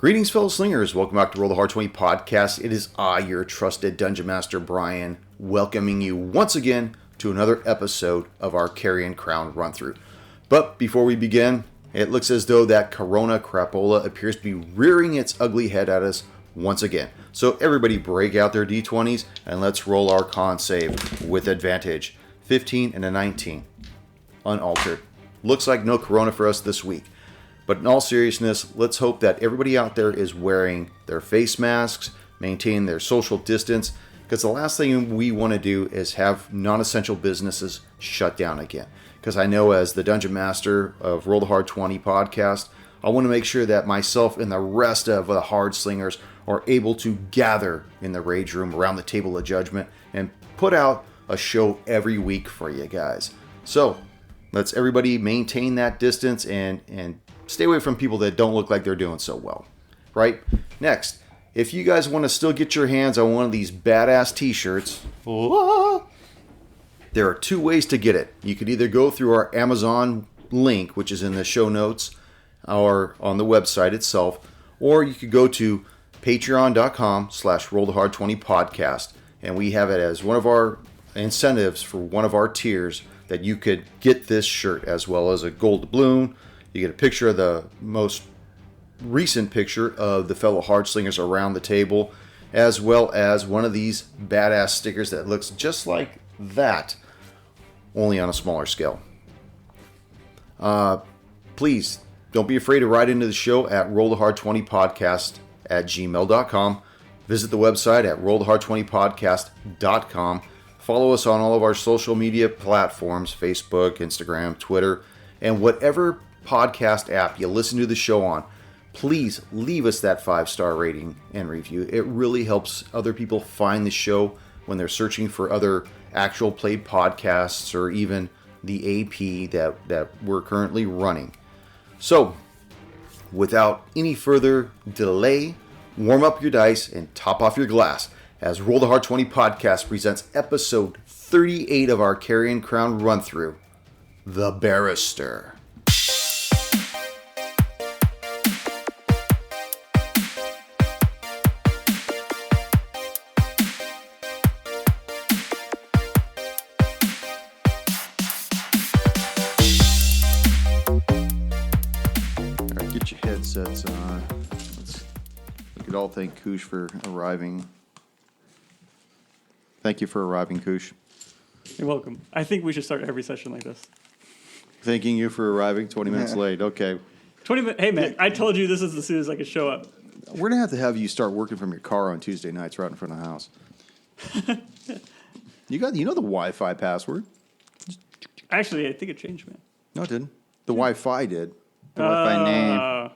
Greetings, fellow slingers. Welcome back to Roll the Hard 20 podcast. It is I, your trusted Dungeon Master, Brian, welcoming you once again to another episode of our Carrion Crown run-through. But before we begin, it looks as though that Corona Crapola appears to be rearing its ugly head at us once again. So everybody break out their d20s and let's roll our con save with advantage. 15 and a 19. Unaltered. Looks like no Corona for us this week. But in all seriousness, let's hope that everybody out there is wearing their face masks, maintaining their social distance, because the last thing we want to do is have non-essential businesses shut down again. Because I know as the Dungeon Master of Roll the Hard 20 podcast, I want to make sure that myself and the rest of the Hard Slingers are able to gather in the Rage Room around the Table of Judgment and put out a show every week for you guys. So, let's everybody maintain that distance and stay away from people that don't look like they're doing so well, right? Next, if you guys want to still get your hands on one of these badass t-shirts, there are two ways to get it. You could either go through our Amazon link, which is in the show notes, or on the website itself, or you could go to patreon.com/rollthehard20podcast, and we have it as one of our incentives for one of our tiers that you could get this shirt, as well as a gold doubloon. You get a picture of the most recent picture of the fellow Hard Slingers around the table, as well as one of these badass stickers that looks just like that, only on a smaller scale. Please, don't be afraid to write into the show at rollthehard20podcast@gmail.com. Visit the website at rollthehard20podcast.com. Follow us on all of our social media platforms, Facebook, Instagram, Twitter, and whatever podcast app you listen to the show on. Please leave us that 5-star rating and review. It really helps other people find the show when they're searching for other actual played podcasts or even the AP that we're currently running. So, without any further delay, warm up your dice and top off your glass as Roll the Hard 20 podcast presents episode 38 of our Carrion Crown run-through, The Barrister. Get your headsets on. We could all thank Koosh for arriving. Thank you for arriving, Koosh. You're welcome. I think we should start every session like this. Thanking you for arriving 20 minutes late. Okay. 20 minutes. Hey, man, I told you this is as soon as I could show up. We're going to have you start working from your car on Tuesday nights right in front of the house. You know the Wi-Fi password? Actually, I think it changed, man. No, it didn't. The Wi-Fi did. The Wi-Fi name.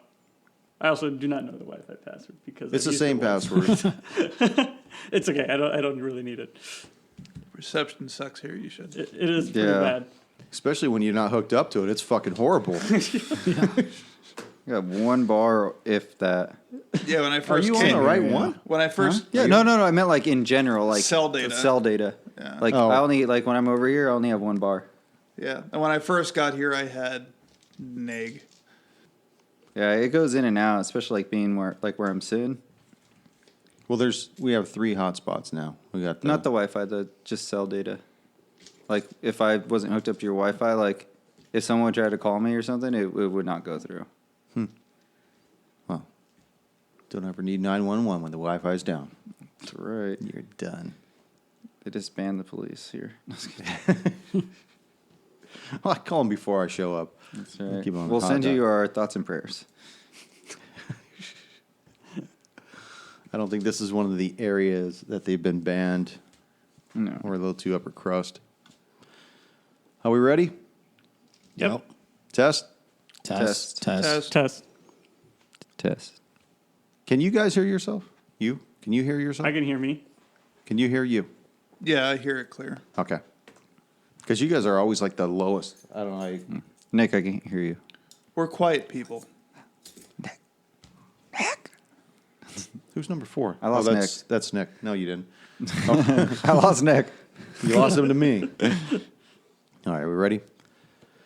I also do not know the Wi-Fi password because It's the same password. It's okay. I don't really need it. Reception sucks here. You should. It is pretty bad. Especially when you're not hooked up to it. It's fucking horrible. You got one bar, if that. Yeah, when I first Are you came, on the right one? When I first, Huh? Yeah, no. I meant like in general, like Cell data. Cell data. Yeah. Like Oh. I only when I'm over here, I only have one bar. Yeah, and when I first got here, I had neg. Yeah, it goes in and out, especially like being where I'm sitting. Well, we have 3 hotspots now. We got Not the Wi-Fi, just cell data. Like if I wasn't hooked up to your Wi-Fi, like if someone tried to call me or something, it would not go through. Well, don't ever need 911 when the Wi-Fi's down. That's right. You're done. They just banned the police here. Well, I call them before I show up. That's right. Keep 'em on We'll hot send dial. you our thoughts and prayers. I don't think this is one of the areas that they've been banned. No. Or a little too upper crust. Are we ready? Yep. Test? Test. Test. Can you guys hear yourself? You? Can you hear yourself? I can hear me. Can you hear you? Yeah, I hear it clear. Okay. Because you guys are always like the lowest. I don't know. Nick, I can't hear you. We're quiet people. Nick. Who's number 4? I lost that's, Nick. That's Nick. No, you didn't. I lost Nick. You lost him to me. All right, we ready?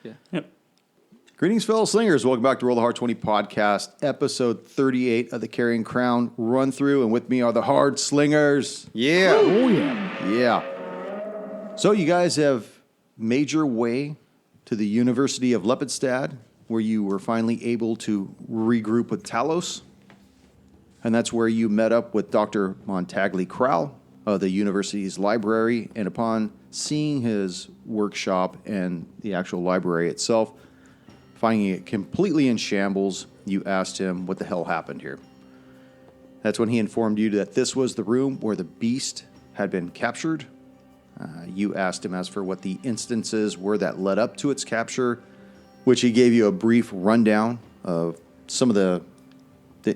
Yeah. Yep. Greetings, fellow slingers. Welcome back to Roll the Hard 20 podcast, episode 38 of the Carrion Crown run through. And with me are the Hard Slingers. Yeah. Oh, yeah. Yeah. So you guys have made your way to the University of Lepidstad, where you were finally able to regroup with Talos. And that's where you met up with Dr. Montagli Crowell of the university's library. And upon seeing his workshop and the actual library itself, finding it completely in shambles, you asked him what the hell happened here. That's when he informed you that this was the room where the beast had been captured. You asked him as for what the instances were that led up to its capture, which he gave you a brief rundown of some of the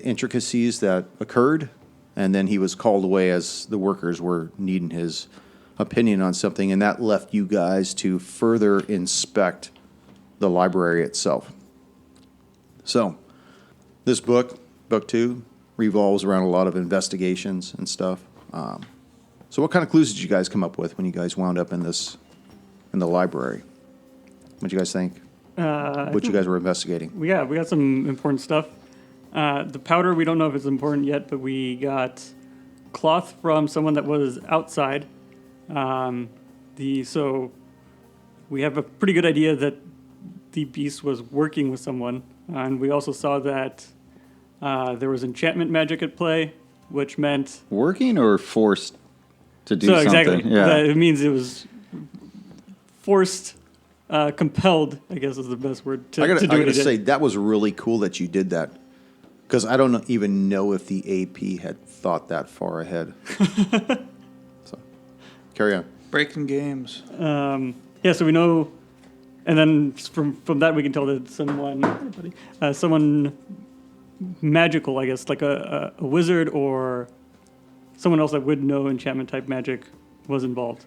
intricacies that occurred, and then he was called away as the workers were needing his opinion on something, and that left you guys to further inspect the library itself. So, this book 2, revolves around a lot of investigations and stuff. So what kind of clues did you guys come up with when you guys wound up in the library? What do you guys think? What you guys were investigating? We got some important stuff. The powder, we don't know if it's important yet, but we got cloth from someone that was outside. So we have a pretty good idea that the beast was working with someone, and we also saw that there was enchantment magic at play, which meant Working or forced to do something? Exactly. Yeah. It means it was forced, compelled, I guess is the best word to do I it gotta again. say, that was really cool that you did that, because I don't even know if the AP had thought that far ahead. So, carry on. Breaking games. So we know, and then from that we can tell that someone magical, I guess, like a wizard or someone else that would know enchantment type magic was involved.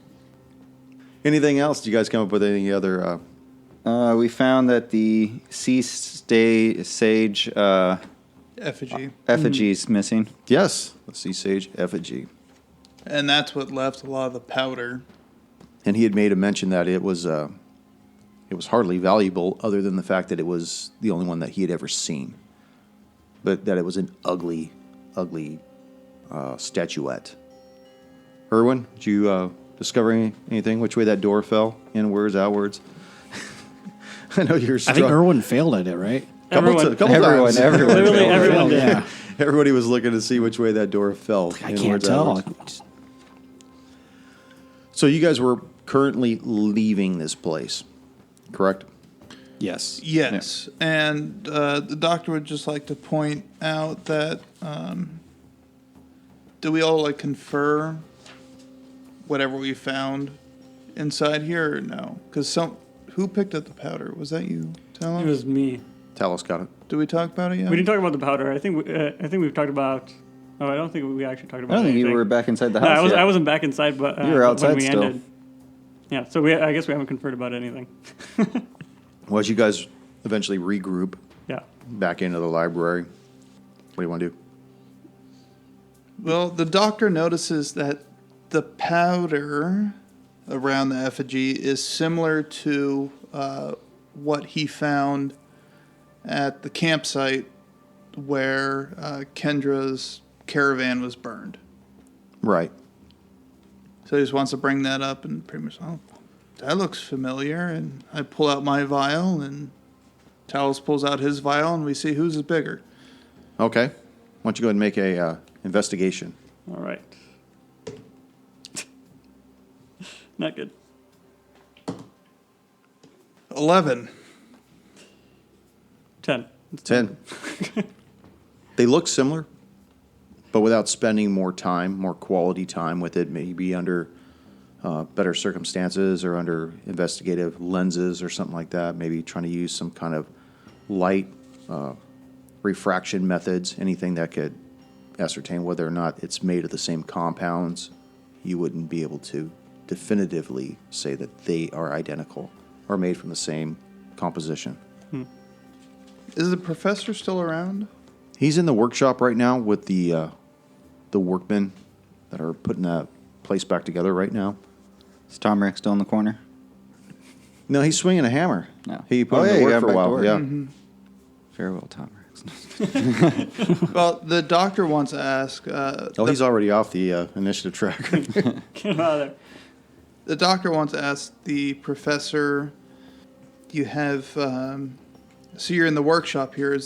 Anything else? Did you guys come up with any other? We found that the sea sage effigy's missing. Yes, the sea sage effigy. And that's what left a lot of the powder. And he had made a mention that it was hardly valuable, other than the fact that it was the only one that he had ever seen, but that it was an ugly statuette. Erwin, did you discover anything? Which way that door fell? Inwards, outwards? I know you're. I think Erwin failed at it, right? Everyone times. Literally everyone did. Yeah. Everybody was looking to see which way that door fell. I can't inwards, tell. outwards. So you guys were currently leaving this place, correct? Yes. Yes. And the doctor would just like to point out that do we all confer whatever we found inside here or no? Because who picked up the powder? Was that you, Talos? It was me. Talos got it. Did we talk about it yet? We didn't talk about the powder. I think we've talked about. Oh, I don't think we actually talked about. I don't think anything. you were back inside the No, house yet. I wasn't back inside, but You were outside when we still. ended. Yeah, so I guess we haven't conferred about anything. Well, as you guys eventually regroup Yeah. back into the library, what do you want to do? Well, the doctor notices that the powder around the effigy is similar to what he found at the campsite where Kendra's caravan was burned. Right. So he just wants to bring that up and pretty much, oh, that looks familiar. And I pull out my vial, and Talos pulls out his vial, and we see whose is bigger. Okay. Why don't you go ahead and make a investigation? All right. Not good. 11. 10. 10. They look similar, but without spending more quality time with it, maybe under better circumstances or under investigative lenses or something like that, maybe trying to use some kind of light refraction methods, anything that could ascertain whether or not it's made of the same compounds. You wouldn't be able to definitively say that they are identical or made from the same composition. Is the professor still around? He's in the workshop right now with the workmen that are putting that place back together right now. Is Tom Rick still in the corner? No, he's swinging a hammer. No. He put him yeah, to you work got for a back to while. work. Yeah. Farewell, Tom Hanks. Well, the doctor wants to ask. He's already off the initiative track. Get him out of there. The doctor wants to ask the professor. You have. So you're in the workshop here.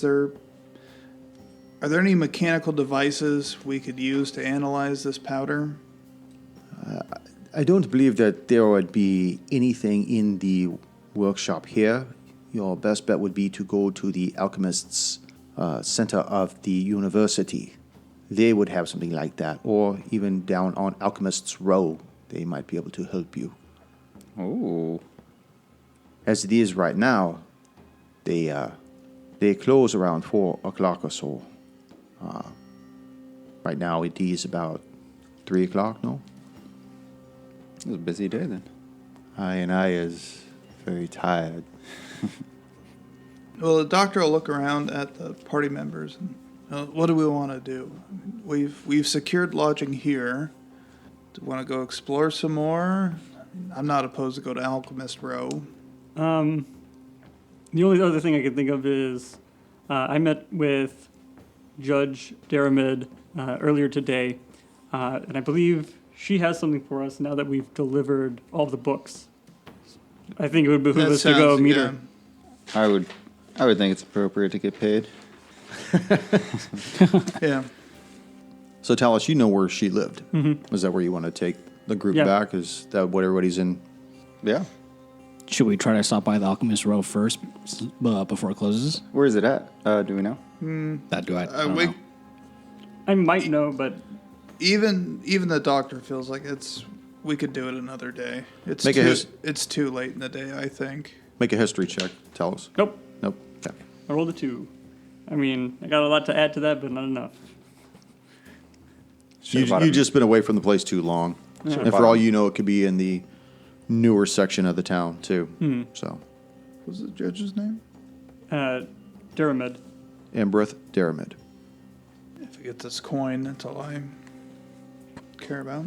Are there any mechanical devices we could use to analyze this powder? I don't believe that there would be anything in the workshop here. Your best bet would be to go to the Alchemists Center of the university. They would have something like that. Or even down on Alchemists Row, they might be able to help you. Oh. As it is right now, they close around 4 o'clock or so. Right now it is about 3 o'clock, no? It was a busy day then. I is very tired. Well, the doctor will look around at the party members and what do we want to do? We've secured lodging here. Do we want to go explore some more? I'm not opposed to go to Alchemist Row. The only other thing I can think of is I met with Judge Daramid earlier today, and I believe she has something for us now that we've delivered all the books. I think it would behoove us to go meet her. I would think it's appropriate to get paid. Yeah. So Talis, you know where she lived. Mm-hmm. Is that where you want to take the group back? Is that what everybody's in? Yeah. Should we try to stop by the Alchemist Row first before it closes? Where is it at? Do we know? That do I don't know. I might know, but Even the doctor feels like we could do it another day. It's too late in the day, I think. Make a history check, Talis. nope. Nope. Okay. I rolled a 2. I mean, I got a lot to add to that, but not enough. You just been away from the place too long. Yeah. And for all you know, it could be in the newer section of the town, too. So, What's the judge's name? Daramid. Ambrith Daramid. If I get this coin, that's all I care about.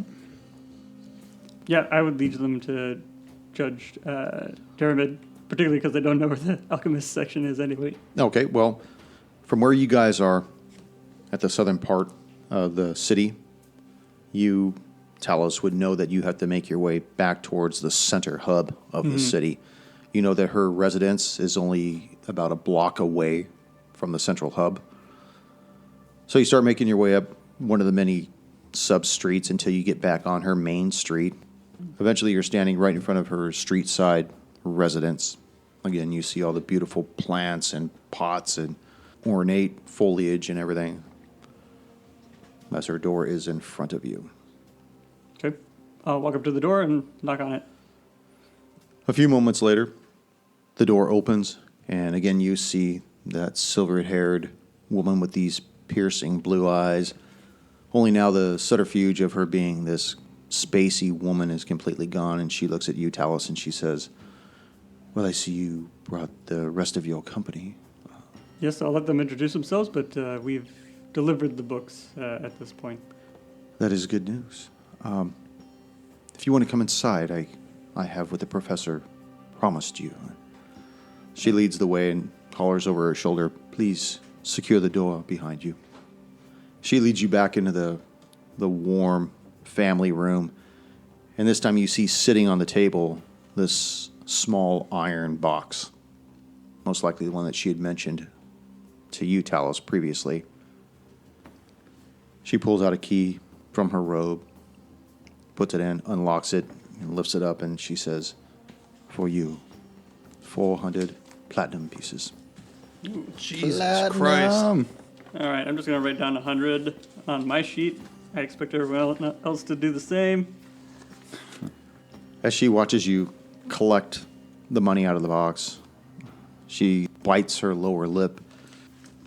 Yeah, I would lead them to Judge Daramid, particularly because they don't know where the alchemist section is anyway. Okay, well, from where you guys are at the southern part of the city, you, Talos, would know that you have to make your way back towards the center hub of the city. You know that her residence is only about a block away from the central hub. So you start making your way up one of the many sub-streets until you get back on her main street. Eventually you're standing right in front of her street side residence. Again, you see all the beautiful plants and pots and ornate foliage and everything. As her door is in front of you. Okay. I'll walk up to the door and knock on it. A few moments later, the door opens, and again you see that silver-haired woman with these piercing blue eyes. Only now the subterfuge of her being this spacey woman is completely gone, and she looks at you, Talos, and she says, "Well, I see you brought the rest of your company." Yes, I'll let them introduce themselves, but we've delivered the books at this point. That is good news. If you want to come inside, I have what the professor promised you. She leads the way and hollers over her shoulder, "Please secure the door behind you." She leads you back into the warm family room, and this time you see sitting on the table this small iron box, most likely the one that she had mentioned to you, Talos, previously. She pulls out a key from her robe, puts it in, unlocks it, and lifts it up, and she says, "For you, 400 platinum pieces." Jesus Christ. All right, I'm just going to write down 100 on my sheet. I expect everyone else to do the same. As she watches you collect the money out of the box, she bites her lower lip,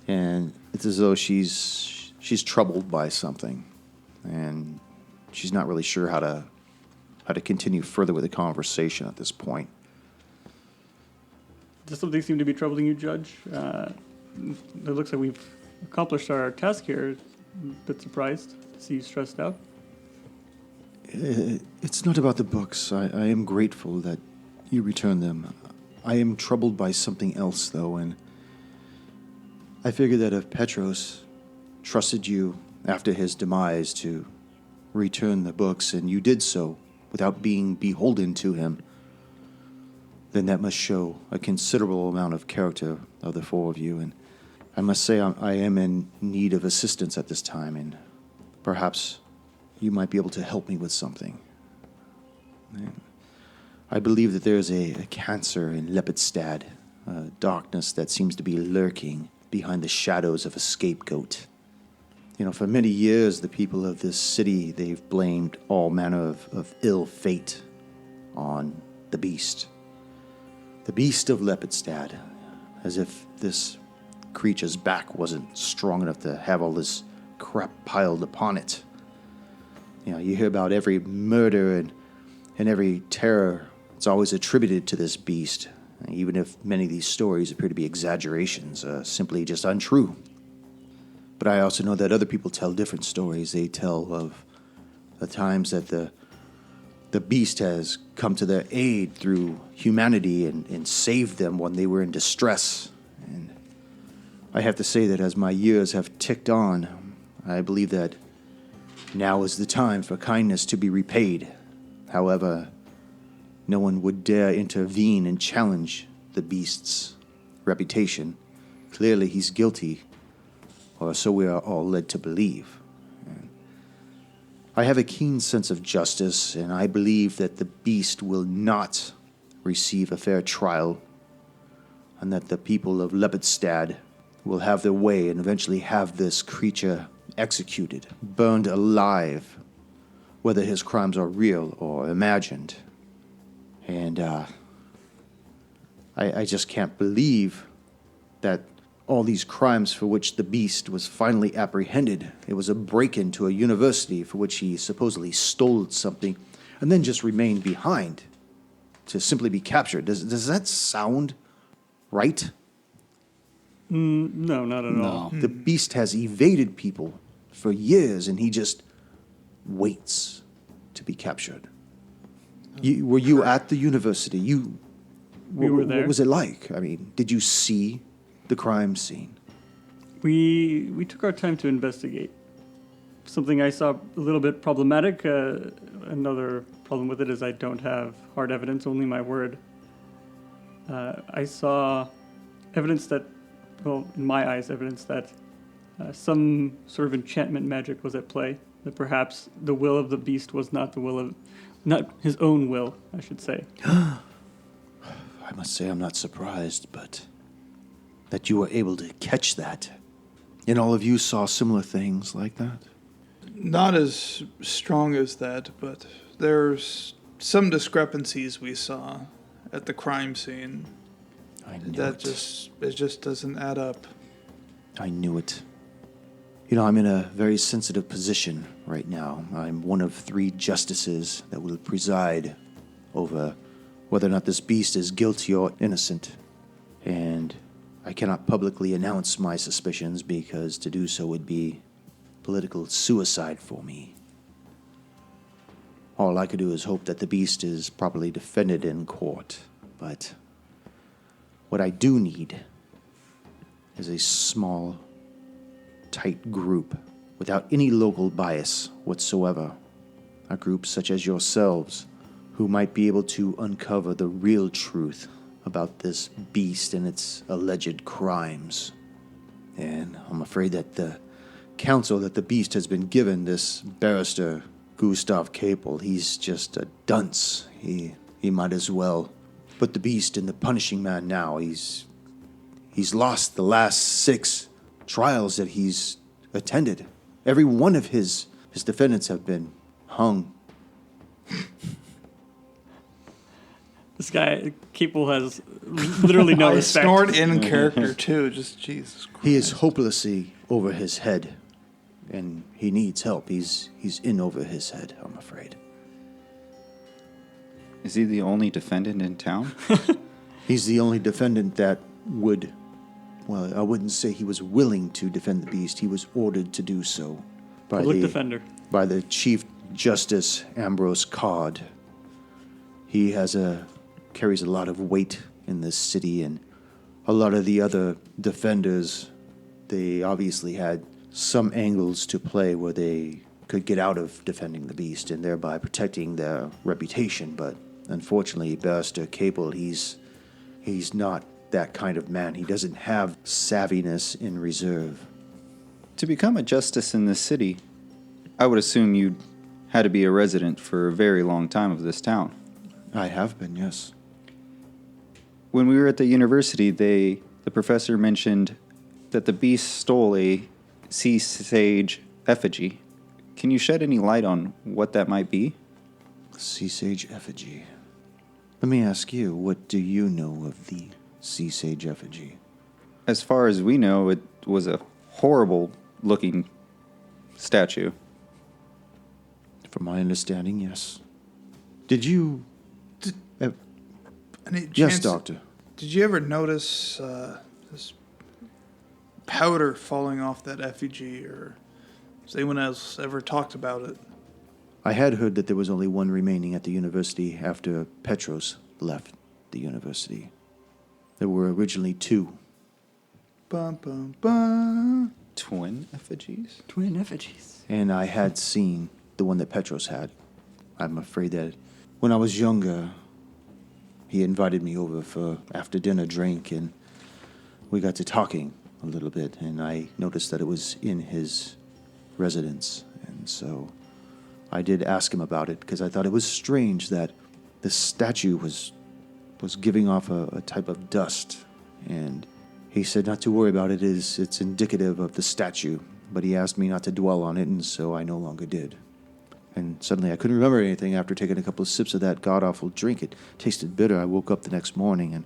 and it's as though she's troubled by something, and she's not really sure how to continue further with the conversation at this point. Does something seem to be troubling you, Judge? It looks like we've accomplished our task here. A bit surprised to see you stressed out. It's not about the books. I am grateful that you return them. I am troubled by something else, though, and I figure that if Petros trusted you after his demise to return the books, and you did so without being beholden to him, then that must show a considerable amount of character of the four of you, and I must say I am in need of assistance at this time, and perhaps you might be able to help me with something. I believe that there is a cancer in Lepidstad, a darkness that seems to be lurking behind the shadows of a scapegoat. For many years, the people of this city, they've blamed all manner of ill fate on the beast. The beast of Lepidstad, as if this creature's back wasn't strong enough to have all this crap piled upon it. You hear about every murder and every terror. It's always attributed to this beast, even if many of these stories appear to be exaggerations, simply just untrue. But I also know that other people tell different stories. They tell of the times that the beast has come to their aid through humanity and saved them when they were in distress. And I have to say that as my years have ticked on, I believe that now is the time for kindness to be repaid. However, no one would dare intervene and challenge the beast's reputation. Clearly he's guilty, or so we are all led to believe. I have a keen sense of justice, and I believe that the beast will not receive a fair trial, and that the people of Lepidstad will have their way and eventually have this creature executed, burned alive, whether his crimes are real or imagined. And I just can't believe that all these crimes for which the beast was finally apprehended, it was a break-in to a university for which he supposedly stole something and then just remained behind to simply be captured. Does that sound right? No, not at all. The beast has evaded people for years, and he just waits to be captured. Were you at the university? We were there. What was it like? I mean, did you see the crime scene? We took our time to investigate. Something I saw a little bit problematic. Another problem with it is I don't have hard evidence, only my word. I saw evidence that, well, in my eyes, evidence that some sort of enchantment magic was at play. That perhaps the will of the beast was not his own will, I should say. I must say I'm not surprised, but that you were able to catch that. And all of you saw similar things like that? Not as strong as that, but there's some discrepancies we saw at the crime scene. I knew it just doesn't add up. I knew it. I'm in a very sensitive position right now. I'm one of 3 justices that will preside over whether or not this beast is guilty or innocent. And I cannot publicly announce my suspicions because to do so would be political suicide for me. All I could do is hope that the beast is properly defended in court. But what I do need is a small, tight group without any local bias whatsoever. A group such as yourselves who might be able to uncover the real truth about this beast and its alleged crimes. And I'm afraid that the counsel that the beast has been given, this Barrister Gustav Capel, he's just a dunce. He might as well put the beast in the punishing man now. He's lost the last 6 trials that he's attended. Every one of his defendants have been hung. This guy, Capel, has literally no I respect. snort in character, too. Just Jesus Christ. He is hopelessly over his head, and he needs help. He's in over his head, I'm afraid. Is he the only defendant in town? He's the only defendant that would, well, I wouldn't say he was willing to defend the beast. He was ordered to do so by Public defender. By the Chief Justice Ambrose Codd. He has a carries a lot of weight in this city, and a lot of the other defenders, they obviously had some angles to play where they could get out of defending the beast and thereby protecting their reputation. But unfortunately, Barrister Cable, he's not that kind of man. He doesn't have savviness in reserve. To become a justice in this city, I would assume you had to be a resident for a very long time of this town. I have been, yes. When we were at the university, the professor mentioned that the beast stole a sea sage effigy. Can you shed any light on what that might be? Sea sage effigy. Let me ask you, what do you know of the sea sage effigy? As far as we know, it was a horrible-looking statue. From my understanding, yes. Did you... Any Yes, chance- Doctor. Did you ever notice this powder falling off that effigy, or has anyone else ever talked about it? I had heard that there was only one remaining at the university after Petros left the university. There were originally two. Bum, bum, bum. Twin effigies? Twin effigies. And I had seen the one that Petros had. I'm afraid that when I was younger, he invited me over for after dinner drink, and we got to talking a little bit, and I noticed that it was in his residence. And so I did ask him about it, because I thought it was strange that this statue was giving off a type of dust. And he said not to worry about it, it's indicative of the statue. But he asked me not to dwell on it, and so I no longer did. And suddenly I couldn't remember anything after taking a couple of sips of that god-awful drink. It tasted bitter. I woke up the next morning and...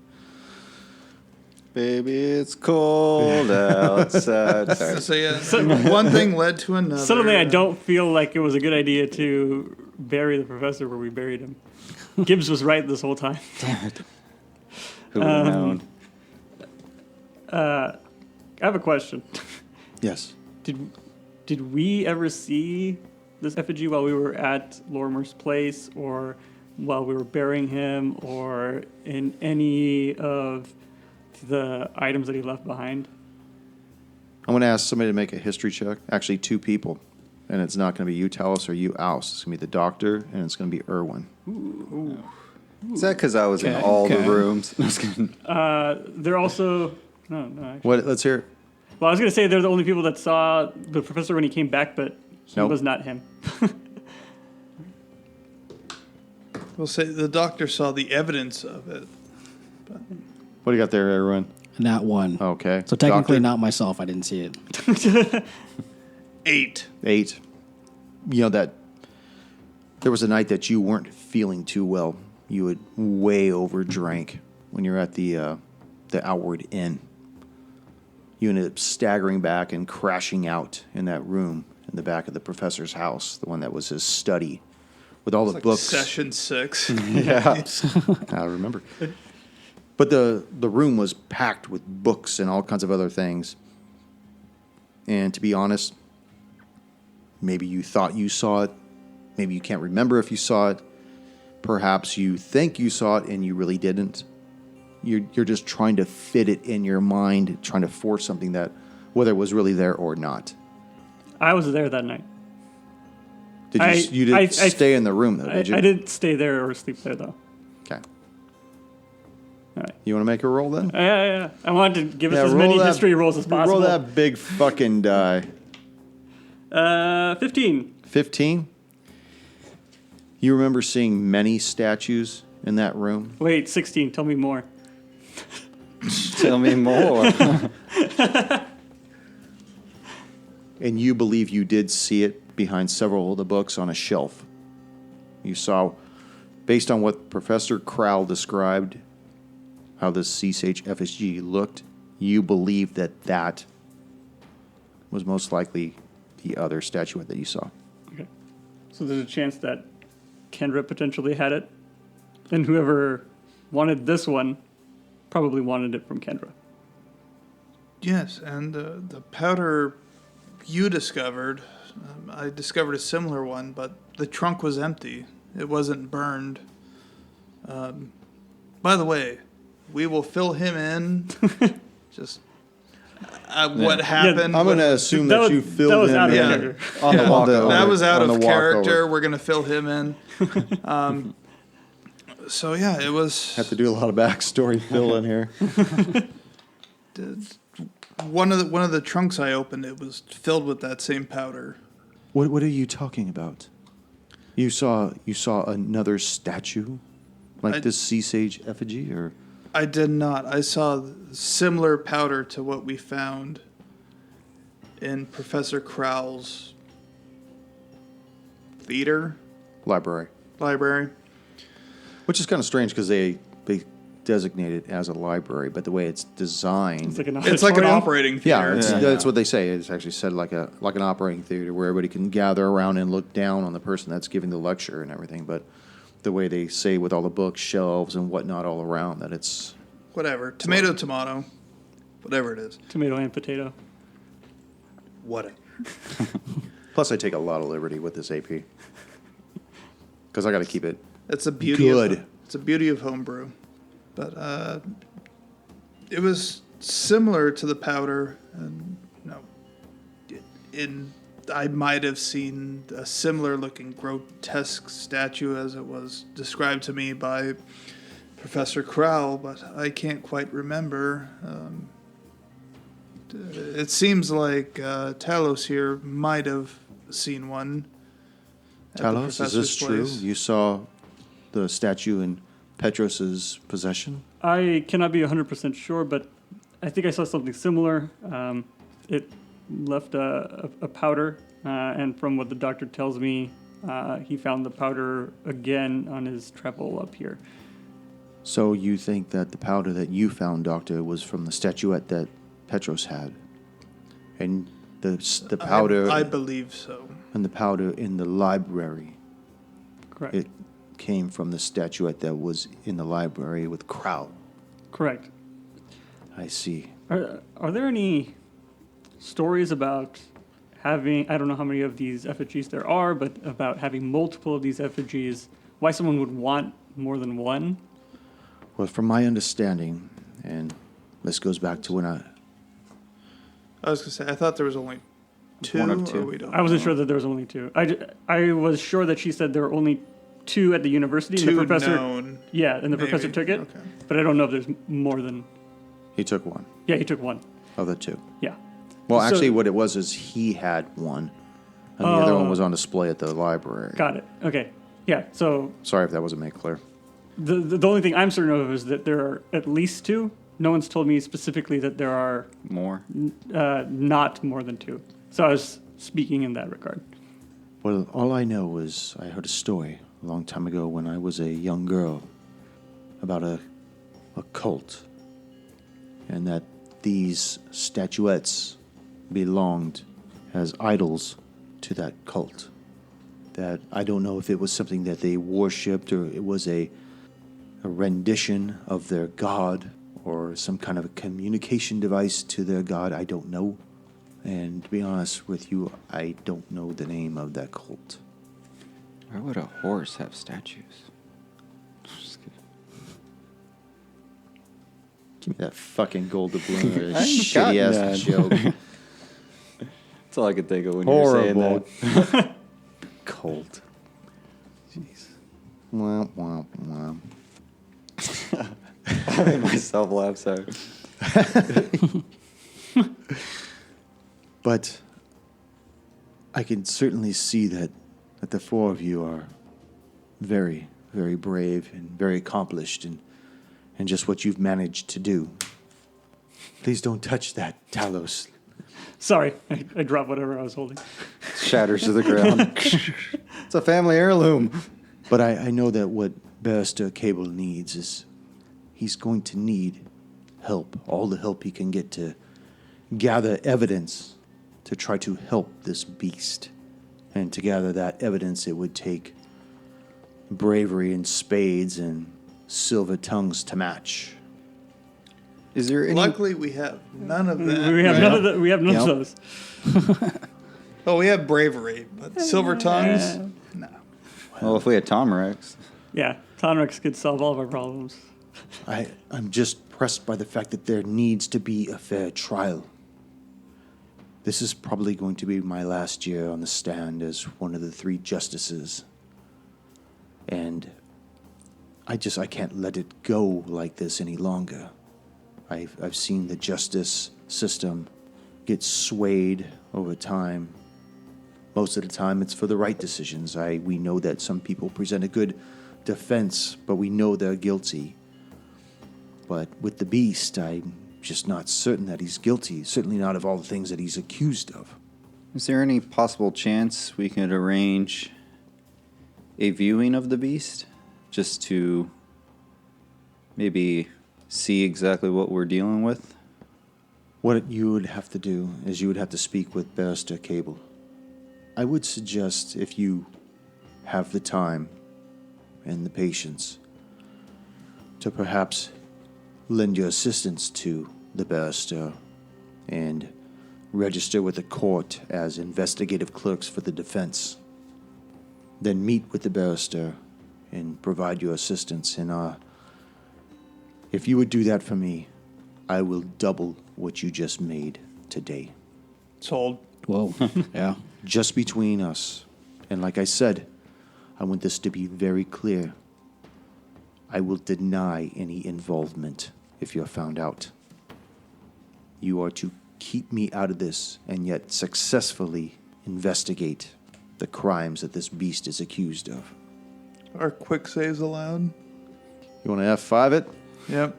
Baby, it's cold outside. So yeah, one thing led to another. Suddenly, I don't feel like it was a good idea to bury the professor where we buried him. Gibbs was right this whole time. Damn it. Who would have known? I have a question. Yes. Did we ever see this effigy while we were at Lorimer's place, or while we were burying him, or in any of the items that he left behind? I'm going to ask somebody to make a history check. Actually, two people. And it's not going to be you, Talos, or you, Aus. It's going to be the doctor, and it's going to be Irwin. Is that because I was in Okay, all the okay. rooms? I was kidding. They're also... No, actually. What? Let's hear it. Well, I was going to say they're the only people that saw the professor when he came back, but he Nope. was not him. We'll say the doctor saw the evidence of it. What do you got there, Irwin? Not one. Okay. So technically Doctor? not myself. I didn't see it. 8. 8. You know that there was a night that you weren't feeling too well. You had way overdrank when you were at the Outward Inn. You ended up staggering back and crashing out in that room in the back of the professor's house, the one that was his study, with all the Like books. session 6. Yeah, I remember. But the room was packed with books and all kinds of other things. And to be honest, maybe you thought you saw it. Maybe you can't remember if you saw it. Perhaps you think you saw it and you really didn't. You're just trying to fit it in your mind, trying to force something that, whether it was really there or not. I was there that night. Did you didn't stay in the room, though, did you? I didn't stay there or sleep there, though. Okay. All right. You want to make a roll, then? Yeah. I wanted to give us as roll many that- history rolls as possible. Roll that big fucking die. 15. 15? You remember seeing many statues in that room? Wait, 16. Tell me more. Tell me more. And you believe you did see it behind several of the books on a shelf. You saw, based on what Professor Crowell described, how the Sea Sage FSG looked, you believe that was most likely the other statuette that you saw. Okay. So there's a chance that Kendra potentially had it, and whoever wanted this one probably wanted it from Kendra. Yes, and the powder you discovered, I discovered a similar one, but the trunk was empty. It wasn't burned. by the way, we will fill him in. Just what happened. I'm going to assume that you filled that was him out of in character. On the walkover. That was out on of the character. walkover. We're going to fill him in. So, yeah, it was... Have to do a lot of backstory fill in here. One of the trunks I opened, it was filled with that same powder. What are you talking about? You saw another statue, like this sea sage effigy, or I did not. I saw similar powder to what we found in Professor Crowell's library, which is kind of strange because they designate it as a library, but the way it's designed, It's like an It's like an auditorium. operating theater. yeah, that's what they say. It's actually said like an operating theater where everybody can gather around and look down on the person that's giving the lecture and everything. But the way they say with all the bookshelves and whatnot all around, that it's Whatever. Tomato, whatever it is. Tomato and potato. Whatever. plus I take a lot of liberty with this AP because I got to keep it. It's a beauty. Good. It's a beauty of homebrew, but it was similar to the powder, and I might have seen a similar looking grotesque statue as it was described to me by Professor Crowell, but I can't quite remember. It seems like Talos here might have seen one. at the Talos, is this professor's true? place. You saw the statue in Petros's possession? I cannot be 100% sure, but I think I saw something similar. It left a powder, and from what the doctor tells me, he found the powder again on his travel up here. So you think that the powder that you found, Doctor, was from the statuette that Petros had? And the powder I believe so. and the powder in the library, Correct. it came from the statuette that was in the library with Crowell. Correct. I see. Are there any stories about having, I don't know how many of these effigies there are, but about having multiple of these effigies, why someone would want more than one? Well, from my understanding, and this goes back to when I was going to say, I thought there was only two. One or two. Or we don't I wasn't know. sure that there was only two. I was sure that she said there were only two at the university. Two and the professor, known. yeah, and the maybe. professor took it. Okay. But I don't know if there's more than. he took one Yeah, he took one. of the two. Yeah. Well, So- actually, what it was is he had one, and the other one was on display at the library. Got it. Okay. Yeah. So Sorry if that wasn't made clear. the only thing I'm certain of is that there are at least two. No one's told me specifically that there are More. not more than two. So I was speaking in that regard. Well, all I know is I heard a story a long time ago when I was a young girl about a cult, and that these statuettes belonged as idols to that cult. That I don't know if it was something that they worshipped or it was a rendition of their god or some kind of a communication device to their god. I don't know. And to be honest with you, I don't know the name of that cult. Why would a horse have statues? Just kidding. Give me that fucking gold doubloon. I ain't got Shitty ass none. joke. That's all I could think of when you were saying Horrible. that. Cult. Jeez. Wah, wah, wah. I made myself laugh, sorry. But I can certainly see that the four of you are very, very brave and very accomplished in just what you've managed to do. Please don't touch that, Talos. Sorry, I dropped whatever I was holding. Shatters to the ground. It's a family heirloom. But I know that what Barrister Cable needs is he's going to need help, all the help he can get to gather evidence to try to help this beast. And to gather that evidence, it would take bravery and spades and silver tongues to match. Is there any... Luckily, we have none of that. We have none of the, we have none Yep. of those. Oh, we have bravery, but silver tongues? No. Well, if we had Tom Rex. Yeah, Tonrex could solve all of our problems. I'm just pressed by the fact that there needs to be a fair trial. This is probably going to be my last year on the stand as one of the 3 justices. And I can't let it go like this any longer. I've seen the justice system get swayed over time. Most of the time it's for the right decisions. We know that some people present a good defense, but we know they're guilty. But with the Beast, I'm just not certain that he's guilty. Certainly not of all the things that he's accused of. Is there any possible chance we could arrange a viewing of the Beast? Just to maybe see exactly what we're dealing with? What you would have to do is you would have to speak with Barrister Cable. I would suggest, if you have the time and the patience, to perhaps lend your assistance to the barrister and register with the court as investigative clerks for the defense. Then meet with the barrister and provide your assistance. And if you would do that for me, I will double what you just made today. Sold. Whoa. Yeah. Just between us. And like I said, I want this to be very clear. I will deny any involvement if you're found out. You are to keep me out of this and yet successfully investigate the crimes that this Beast is accused of. Are quick saves allowed? You want to F5 it? Yep.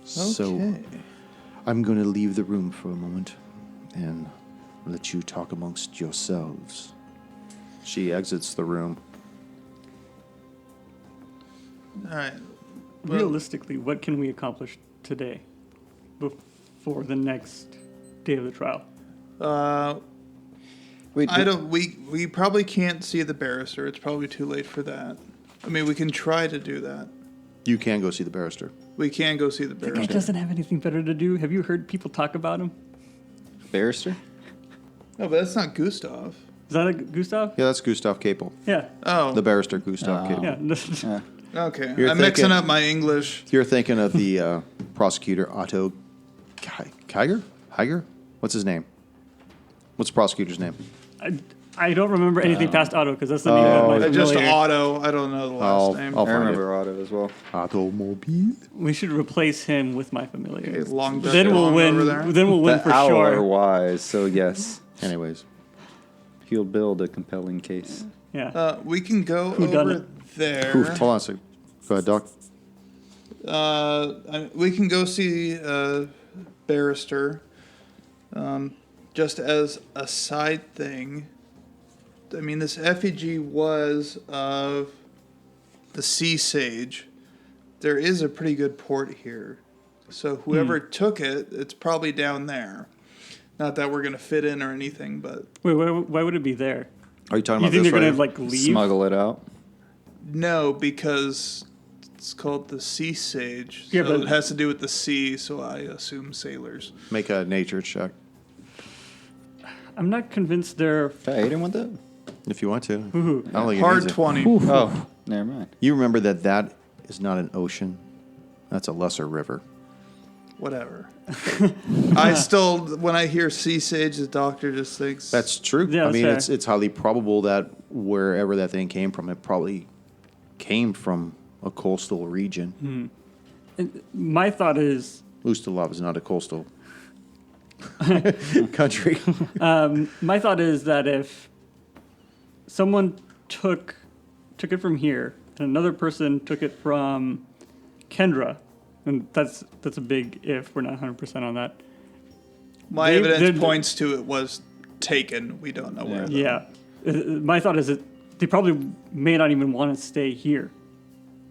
So Okay. I'm going to leave the room for a moment and let you talk amongst yourselves. She exits the room. All right. Well, Realistically, what can we accomplish today before the next day of the trial? Wait, I don't. We probably can't see the barrister. It's probably too late for that. I mean, we can try to do that. You can go see the barrister. We can go see the The guy barrister. doesn't have anything better to do. Have you heard people talk about him? Barrister? No, but that's not Gustav. Is that a Gustav? Yeah, that's Gustav Capel. Yeah. Oh, The barrister Gustav Capel. Yeah. Yeah. okay. You're I'm mixing thinking- up my English. You're thinking of the prosecutor Otto Kiger? What's his name? What's the prosecutor's name? I don't remember anything past Otto because that's the name of my Just familiar. Otto. I don't know the last name. I'll I find remember Otto as well. it. Automobile. We should replace him with my familiar. Okay, long duck Then we'll long win. over there. Then we'll win The for owl sure. are wise, so yes. Anyways. He'll build a compelling case. Yeah. We can go Who done over there. Oof, hold on a second. Go ahead, Doc. We can go see Barrister. Just as a side thing, I mean, this effigy was of the sea sage. There is a pretty good port here. So whoever took it, it's probably down there. Not that we're going to fit in or anything, but Wait, why would it be there? Are you talking You about think this they're right gonna here? like leave? Smuggle it out. no, because it's called the sea sage. Yeah, So but- it has to do with the sea, so I assume sailors. Make a nature check I'm not convinced they're. Can I hit him with it? if you want to. Ooh. I don't think it Hard needs it. 20. Oh, never mind. You remember that is not an ocean. That's a lesser river. Whatever. I still, when I hear sea sage, the doctor just thinks That's true. Yeah, I that's mean, fair. it's highly probable that wherever that thing came from, it probably came from a coastal region. My thought is Ustalav is not a coastal country. My thought is that if someone took it from here and another person took it from Kendra, and that's a big if. We're not 100% on that. my they- evidence they- points to it was taken. We don't know where. though. Yeah. My thought is that they probably may not even want to stay here.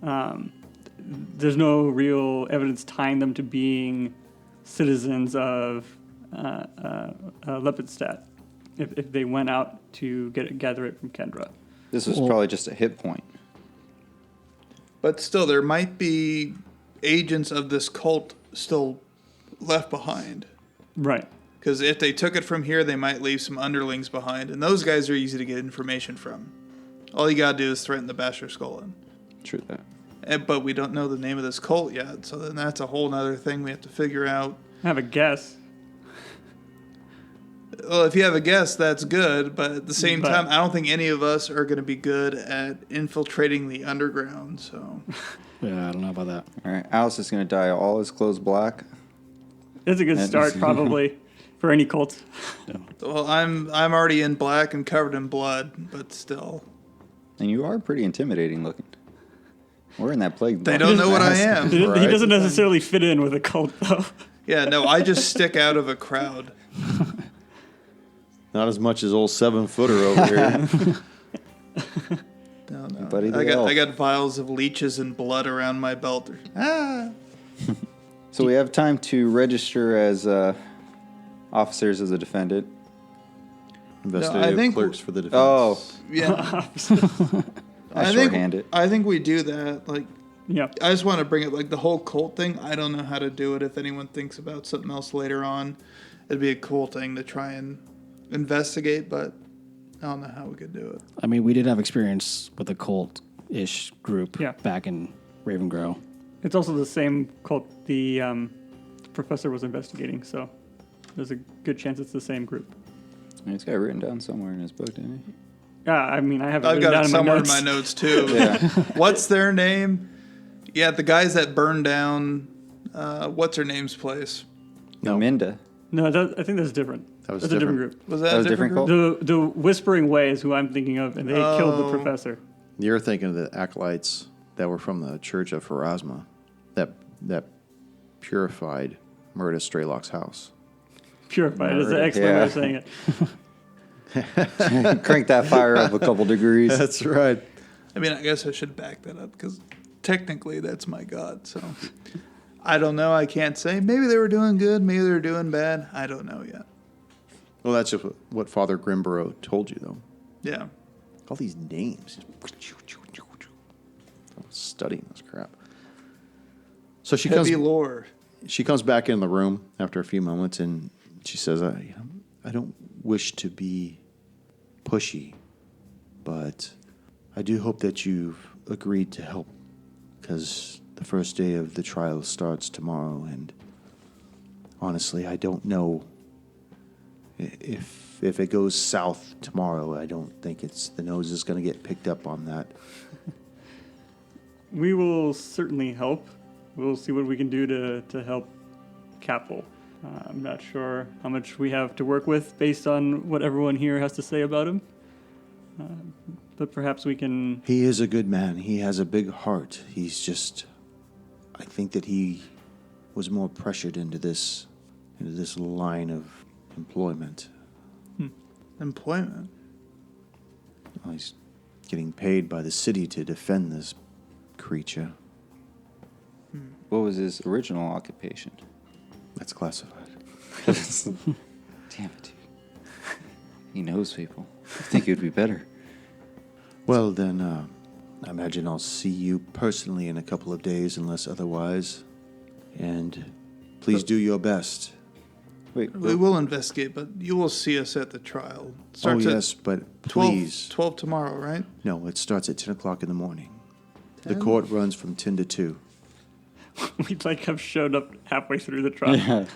There's no real evidence tying them to being citizens of Lepidstadt if they went out to gather it from Kendra. This was probably just a hit point. But still, there might be agents of this cult still left behind. Right. Because if they took it from here, they might leave some underlings behind, and those guys are easy to get information from. All you gotta do is threaten the bash your skull in. True that. But we don't know the name of this cult yet, so then that's a whole nother thing we have to figure out. I have a guess. Well, if you have a guess, that's good, but at the same But- time, I don't think any of us are going to be good at infiltrating the underground, so... Yeah, I don't know about that. All right, Alice is going to dye all his clothes black. It's a good And- start, probably, for any cult. Well, I'm already in black and covered in blood, but still. And you are pretty intimidating looking. We're in that plague. They don't know what I am. He Right. doesn't necessarily fit in with a cult, though. Yeah, no, I just stick out of a crowd. Not as much as old 7-footer over here. No. Buddy the I elf. got vials of leeches and blood around my belt. So we have time to register as officers as a defendant. Investigative think- clerks for the defense. Oh, Yeah, I shorthand it. I think we do that. Like, Yeah. I just want to bring it like the whole cult thing. I don't know how to do it. If anyone thinks about something else later on, it'd be a cool thing to try and investigate. But I don't know how we could do it. I mean, we did have experience with a cult-ish group Yeah. back in Raven Grow. It's also the same cult the professor was investigating, so there's a good chance it's the same group. He's got it written down somewhere in his book, didn't he? Yeah, I mean, I have it I've written got down it in my somewhere in notes. my notes too. Yeah. What's their name? Yeah, the guys that burned down. What's her name's place? No. Minda. No, I think that's different. That was that's a different different. group. Was that, That was a different different group? cult? The Whispering Way is who I'm thinking of, and they killed the Oh. professor. You're thinking of the acolytes that were from the Church of Pharasma that purified Murda Straylock's house. Purified is the Murder, excellent way yeah. of saying it. Crank that fire up a couple degrees. That's right. I mean, I guess I should back that up because technically that's my god. So I don't know. I can't say. Maybe they were doing good. Maybe they were doing bad. I don't know yet. Well, that's just what Father Grimborough told you, though. Yeah. All these names. I was studying this crap. So she Heavy comes. lore. She comes back in the room after a few moments, and she says, I don't wish to be pushy, but I do hope that you've agreed to help, because the first day of the trial starts tomorrow, and honestly, I don't know if it goes south tomorrow. I don't think the nose is going to get picked up on that. We will certainly help. We'll see what we can do to help Capel. I'm not sure how much we have to work with based on what everyone here has to say about him. But perhaps we can... He is a good man. He has a big heart. He's just... I think that he was more pressured into this line of employment. Employment. Well, he's getting paid by the city to defend this creature. What was his original occupation? That's classified. Damn it, dude. He knows people. I think it would be better. Well, then, I imagine I'll see you personally in a couple of days, unless otherwise. And please do your best. Wait, We will investigate, but you will see us at the trial. Starts oh, at yes, but 12, please. 12 tomorrow, right? No, it starts at 10 o'clock in the morning. The 10? court runs from 10 to 2. We'd like have showed up halfway through the trial.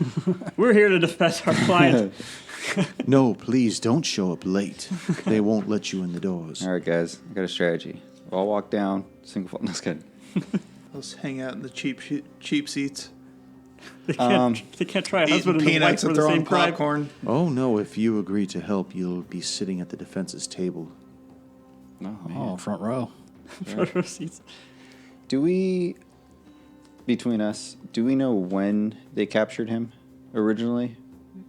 We're here to defend our client. No, please don't show up late. They won't let you in the doors. All right, guys. I got a strategy. I'll walk down, single file. No, it's good. Let's hang out in the cheap seats. They can't try a Eating husband and a wife peanuts for and the throwing same crime. popcorn. Oh, no, if you agree to help, you'll be sitting at the defense's table. Oh, front row. Front row seats. Do we, between us, do we know when they captured him originally?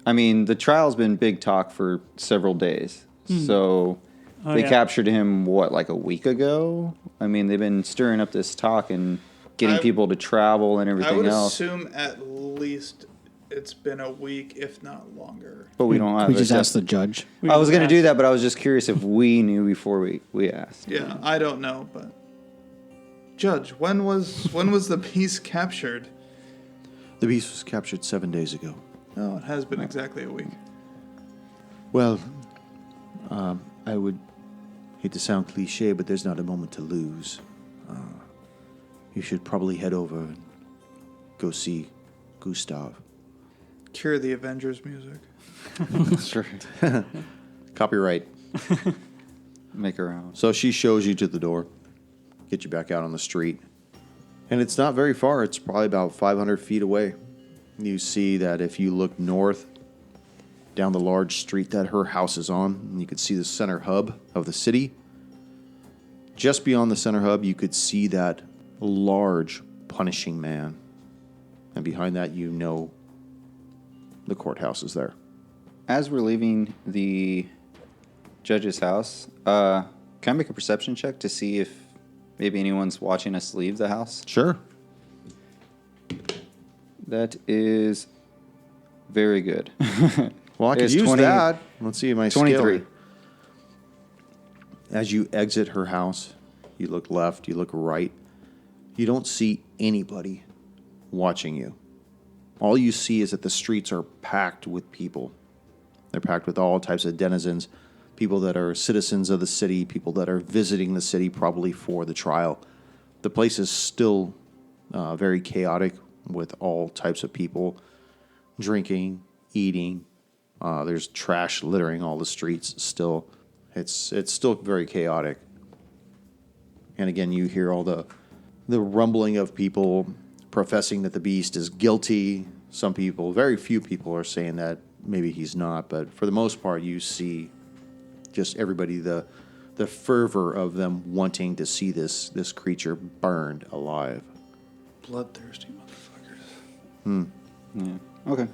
I mean, the trial's been big talk for several days. So Oh, they yeah. captured him, what, like a week ago? I mean, they've been stirring up this talk and getting I- people to travel and I everything would else. assume at least it's been a week, if not longer. But we don't have We just a- asked the judge. We I was going to do asked. that, but I was just curious if we knew before we asked. Yeah, I don't know, but Judge, when was the beast captured? The beast was captured 7 days ago. Oh, it has been exactly a week. Well, I would hate to sound cliche, but there's not a moment to lose. You should probably head over and go see Gustav. Cure the Avengers music. Sure. Copyright. Make her own. So she shows you to the door, get you back out on the street. And it's not very far. It's probably about 500 feet away. You see that if you look north down the large street that her house is on, and you could see the center hub of the city. Just beyond the center hub, you could see that large punishing man. And behind that, you know the courthouse is there. As we're leaving the judge's house, can I make a perception check to see if maybe anyone's watching us leave the house? Sure. That is very good. Well, I could It's use 20 that. Let's see my 23. skill. As you exit her house, you look left, you look right. You don't see anybody watching you. All you see is that the streets are packed with people. They're packed with all types of denizens, people that are citizens of the city, people that are visiting the city probably for the trial. The place is still very chaotic with all types of people drinking, eating. There's trash littering all the streets still. It's still very chaotic. And again, you hear all the rumbling of people professing that the beast is guilty. Some people, very few people, are saying that maybe he's not. But for the most part, you see just everybody, the fervor of them wanting to see this creature burned alive. Bloodthirsty motherfuckers. Yeah. Okay.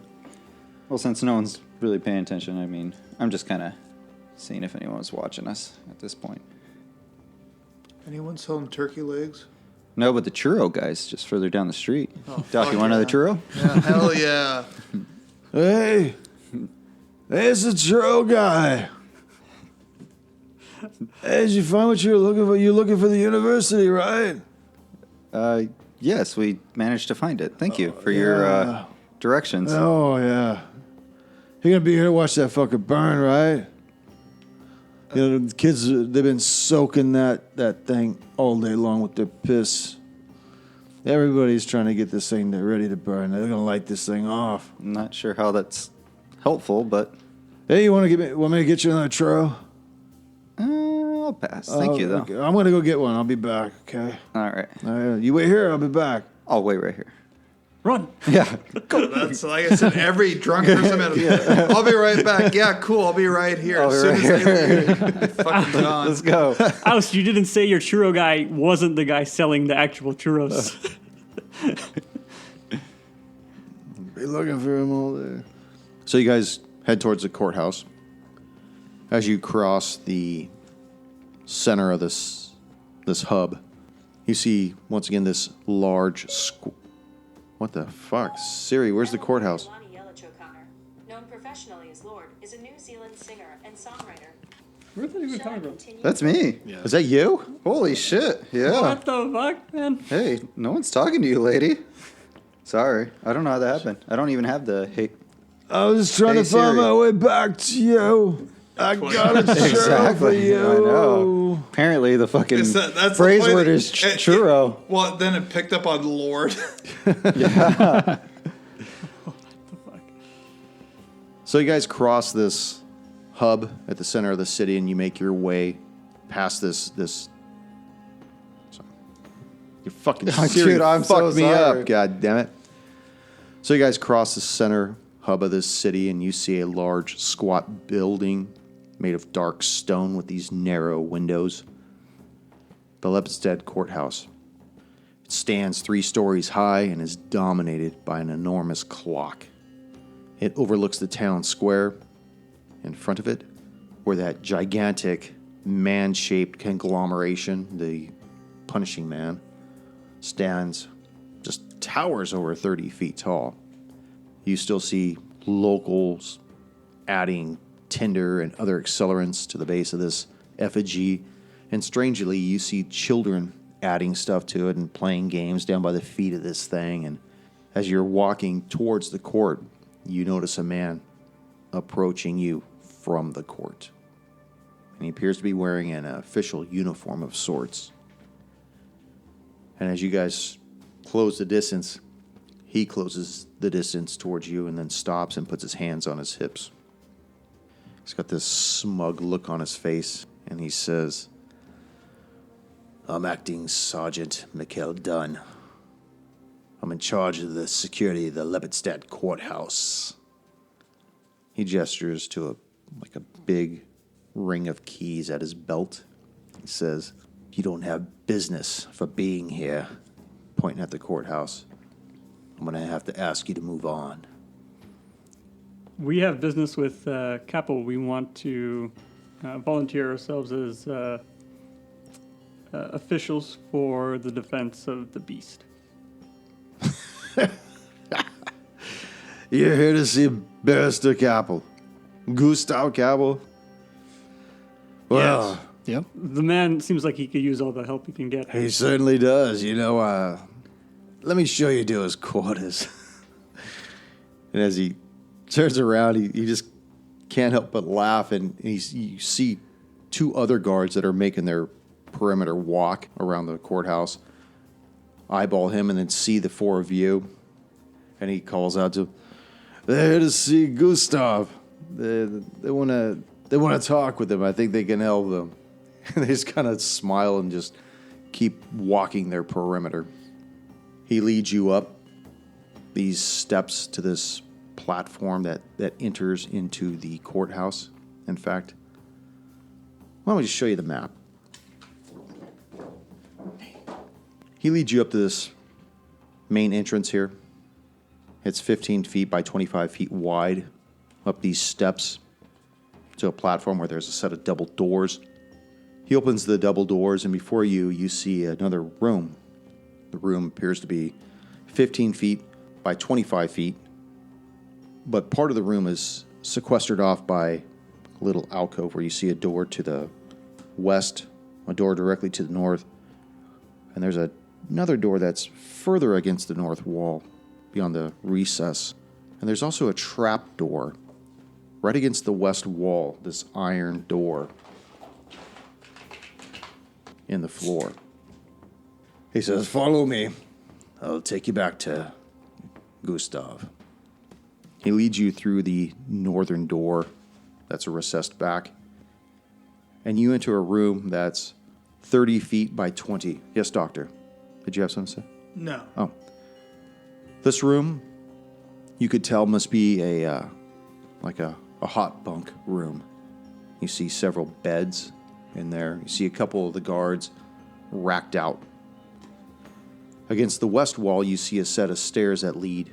Well, since no one's really paying attention, I mean, I'm just kind of seeing if anyone's watching us at this point. Anyone selling turkey legs? No, but the churro guy's just further down the street. Oh, Doc, fuck you want another yeah. churro? Yeah, hell yeah. Hey, it's a churro guy. Hey, did you find what you were looking for? You're looking for the university, right? Yes, we managed to find it. Thank you for your directions. Oh, yeah. You're going to be here to watch that fucking burn, right? You know, the kids, they've been soaking that thing all day long with their piss. Everybody's trying to get this thing ready to burn. They're going to light this thing off. I'm not sure how that's helpful, but Hey, want me to get you another churro? I'll pass. Thank you, though. Okay. I'm going to go get one. I'll be back, okay? All right. All right. You wait here. I'll be back. I'll wait right here. Run. Yeah. That's like I said, every drunk person. I'll be right back. Yeah, cool. I'll be right here. I'll As be soon right as they leave, fucking gone. Let's go. Oust, you didn't say your churro guy wasn't the guy selling the actual churros. Be looking for him all day. So you guys head towards the courthouse. As you cross the center of this hub, you see once again this large what the fuck? Siri, where's the courthouse? Known professionally as Lord, is a New Zealand singer and songwriter. Where's that even coming from? That's me. Is that you? Holy shit. Yeah. What the fuck, man? Hey, no one's talking to you, lady. Sorry. I don't know how that happened. I don't even have the hey. I was just trying Hey, to find Siri. my way back to you. I got a churro for Exactly. you. I know. Apparently, the fucking That's phrase the point word that- is churro. Well, then it picked up on Lord. So you guys cross this hub at the center of the city, and you make your way past this. Sorry. You fucking Oh, Siri dude, I'm so fucked me sorry. up. God damn it! So you guys cross the center hub of this city, and you see a large, squat building made of dark stone with these narrow windows. The Lepstead Courthouse. It stands 3 stories high and is dominated by an enormous clock. It overlooks the town square. In front of it, where that gigantic man-shaped conglomeration, the punishing man, stands, just towers over 30 feet tall. You still see locals adding tinder and other accelerants to the base of this effigy. And strangely, you see children adding stuff to it and playing games down by the feet of this thing. And as you're walking towards the court, you notice a man approaching you from the court. And he appears to be wearing an official uniform of sorts. And as you guys close the distance, he closes the distance towards you and then stops and puts his hands on his hips. He's got this smug look on his face, and he says, I'm Acting Sergeant Mikhail Dunn. I'm in charge of the security of the Lepidstadt courthouse. He gestures to a big ring of keys at his belt. He says, you don't have business for being here, pointing at the courthouse. I'm going to have to ask you to move on. We have business with Capel. We want to volunteer ourselves as officials for the defense of the beast. You're here to see Barrister Capel. Gustav Capel? Well, Yep. The man seems like he could use all the help he can get. he certainly does. Let me show you to his quarters. And as he turns around, he just can't help but laugh. And you see two other guards that are making their perimeter walk around the courthouse, eyeball him, and then see the four of you. And he calls out to them, they're here to see Gustav. They want to talk with him. I think they can help them. And they just kind of smile and just keep walking their perimeter. He leads you up these steps to this platform that enters into the courthouse. In fact, why don't we just show you the map? He leads you up to this main entrance here. It's 15 feet by 25 feet wide, up these steps to a platform where there's a set of double doors. He opens the double doors, and before you see another room. The room appears to be 15 feet by 25 feet, but part of the room is sequestered off by a little alcove where you see a door to the west, a door directly to the north, and there's another door that's further against the north wall beyond the recess. And there's also a trap door right against the west wall, this iron door in the floor. He says, follow me. I'll take you back to Gustav. He leads you through the northern door that's recessed back, and you enter a room that's 30 feet by 20. Yes, Doctor. Did you have something to say? No. Oh. This room, you could tell, must be a hot bunk room. You see several beds in there. You see a couple of the guards racked out. Against the west wall, you see a set of stairs that lead,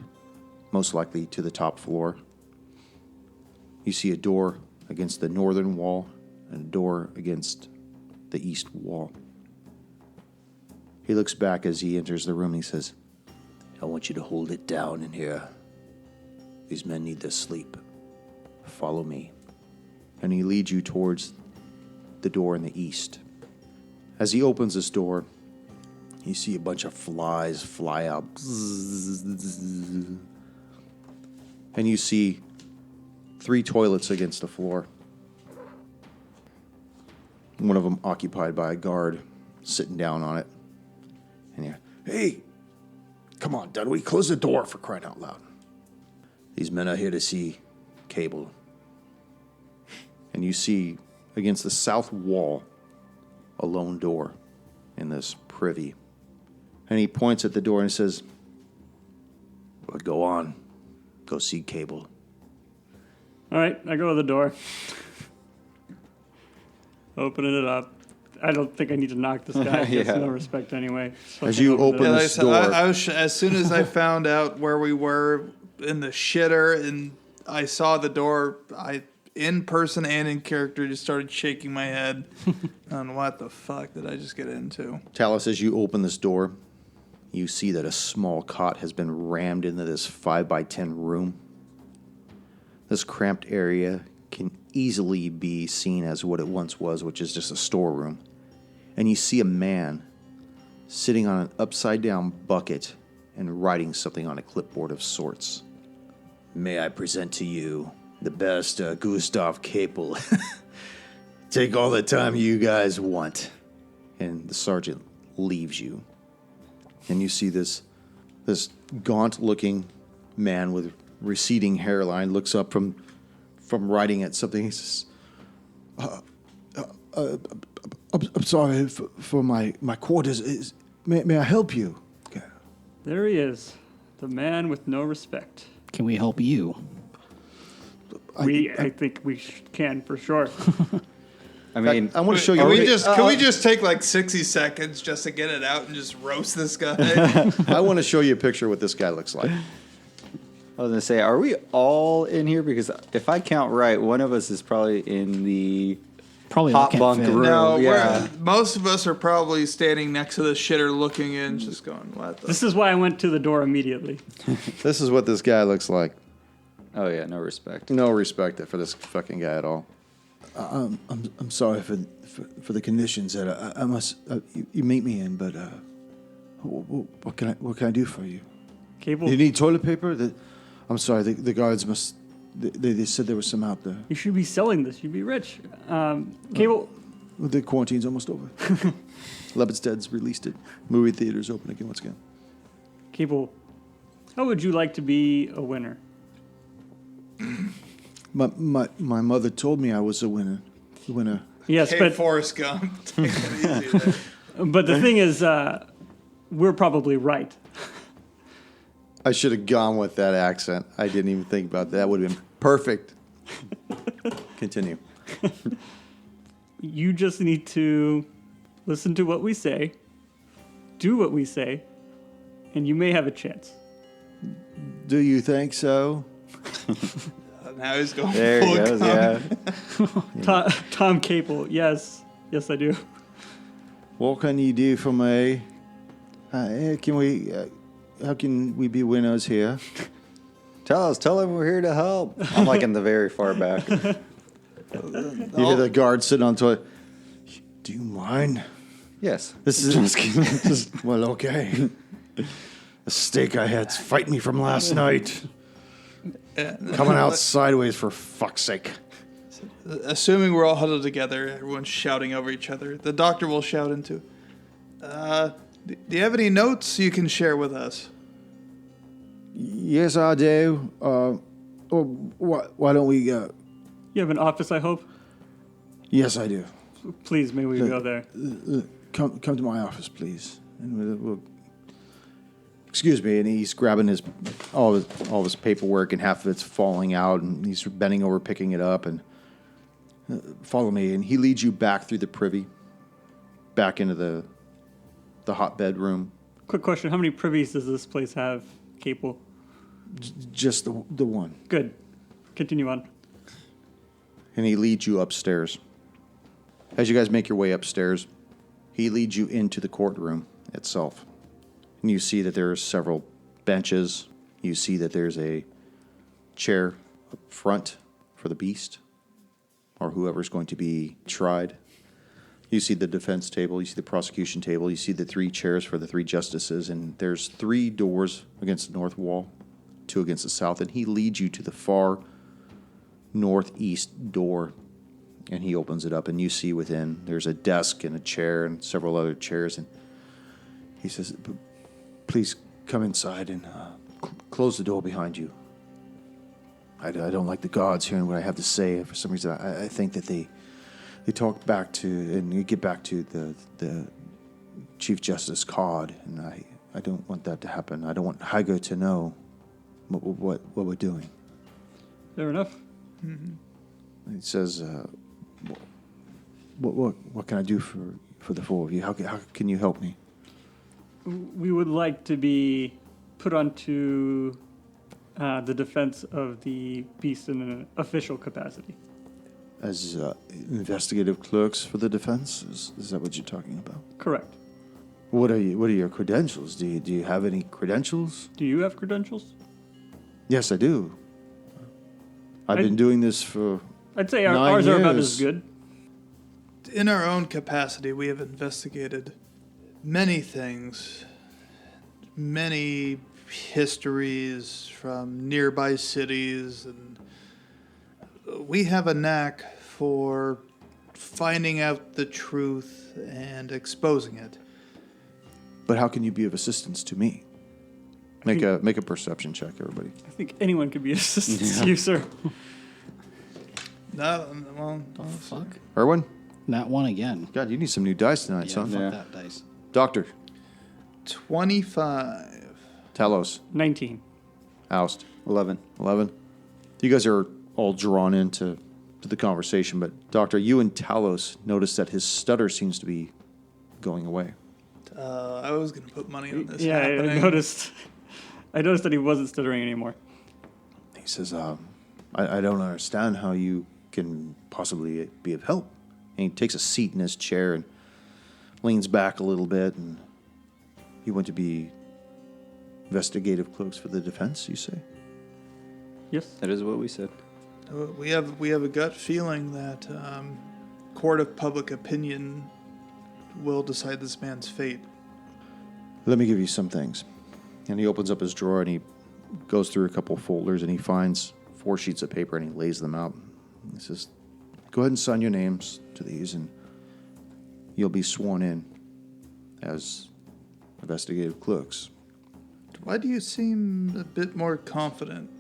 most likely, to the top floor. You see a door against the northern wall and a door against the east wall. He looks back as he enters the room and he says, I want you to hold it down in here. These men need their sleep. Follow me. And he leads you towards the door in the east. As he opens this door, you see a bunch of flies fly out. And you see 3 toilets against the floor. One of them occupied by a guard sitting down on it. And you're, hey, come on, Dunwee, close the door, for crying out loud. These men are here to see Cable. And you see against the south wall a lone door in this privy. And he points at the door and says, well, go on. Go see Cable. All right, I go to the door. Opening it up. I don't think I need to knock this guy. He has no respect anyway. So As you open Yeah, like I this said, door, I was as soon as I found out where we were in the shitter and I saw the door, I in person and in character just started shaking my head on what the fuck did I just get into. Talus, as you open this door, you see that a small cot has been rammed into this 5x10 room. This cramped area can easily be seen as what it once was, which is just a storeroom. And you see a man sitting on an upside-down bucket and writing something on a clipboard of sorts. May I present to you the best Gustav Capel. Take all the time you guys want. And the sergeant leaves you. and you see this gaunt-looking man with receding hairline looks up from writing at something. He says, I'm sorry for my quarters. May I help you? Okay. There he is, the man with no respect. Can we help you? I think we can for sure. I mean, I want to show you. Can we just take like 60 seconds just to get it out and just roast this guy? I want to show you a picture of what this guy looks like. I was going to say, are we all in here? Because if I count right, one of us is probably in the Probably hot not bunk fit. room. No, Yeah. most of us are probably standing next to the shitter looking in, just going, what the... This is why I went to the door immediately. This is what this guy looks like. Oh, yeah, no respect. No respect for this fucking guy at all. I'm sorry for the conditions that I must you meet me in, but what can I do for you? Cable, You need toilet paper? I'm sorry, the guards must. They said there was some out there. you should be selling this. You'd be rich. Cable, Well, the quarantine's almost over. Levittstead's released it. Movie theaters open again once again. Cable, how would you like to be a winner? My mother told me I was a winner. Yes, Hey, but Forrest Gump. Take it easy there. but the thing is, we're probably right. I should have gone with that accent. I didn't even think about that. That would have been perfect. Continue. You just need to listen to what we say, do what we say, and you may have a chance. Do you think so? Now he's going There full he goes, Gump. yeah. Tom Cable, yes, I do. What can you do for me? How can we be winners here? Tell them we're here to help. I'm like in the very far back. You hear the guard sitting on toilet. Do you mind? Yes. This is well, okay. The steak I had's fighting me from last night. Coming out sideways for fuck's sake. Assuming we're all huddled together, everyone's shouting over each other, the doctor will shout into, do you have any notes you can share with us? Yes, I do. Why don't we? You have an office, I hope. Yes, I do. Please, may we go there? Come to my office, please. And we'll excuse me. And he's grabbing all of his paperwork, and half of it's falling out, and he's bending over, picking it up, and follow me. And he leads you back through the privy, back into the hot bedroom. Quick question: how many privies does this place have, Cable? Just the one. Good. Continue on. And he leads you upstairs. As you guys make your way upstairs, he leads you into the courtroom itself. And you see that there are several benches. You see that there's a chair up front for the beast, or whoever's going to be tried. You see the defense table, you see the prosecution table, you see the 3 chairs for the 3 justices, and there's 3 doors against the north wall, 2 against the south, and he leads you to the far northeast door, and he opens it up, and you see within there's a desk and a chair and several other chairs, and he says, please come inside and close the door behind you. I don't like the guards hearing what I have to say. For some reason, I think that they talk back to, and you get back to the Chief Justice Cod, and I don't want that to happen. I don't want Hygo to know what we're doing. Fair enough. Mm-hmm. He says, what can I do for the 4 of you? How can you help me? We would like to be put onto the defense of the beast in an official capacity. As investigative clerks for the defense? Is that what you're talking about? Correct. What are your credentials? Do you have any credentials? Do you have credentials? Yes, I do. I've been doing this for I'd say 9 ours are about years. as good. In our own capacity, we have investigated many things, many histories from nearby cities, and we have a knack for finding out the truth and exposing it. But how can you be of assistance to me? Make a perception check, everybody. I think anyone could be assistance to you, sir. No, well, Fuck. Erwin? Not one again. God, you need some new dice tonight, Yeah, son. fuck that dice. Doctor. 25. Talos. 19. Oust. 11. 11. You guys are all drawn into the conversation, but Doctor, you and Talos notice that his stutter seems to be going away. I was going to put money on this Yeah, I happening. noticed. I noticed that he wasn't stuttering anymore. He says, I don't understand how you can possibly be of help. And he takes a seat in his chair and leans back a little bit. And you want to be investigative clerks for the defense, you say? Yes. That is what we said. We have a gut feeling that court of public opinion will decide this man's fate. Let me give you some things. And he opens up his drawer and he goes through a couple folders and he finds 4 sheets of paper and he lays them out. He says, go ahead and sign your names to these and you'll be sworn in as investigative clerks. Why do you seem a bit more confident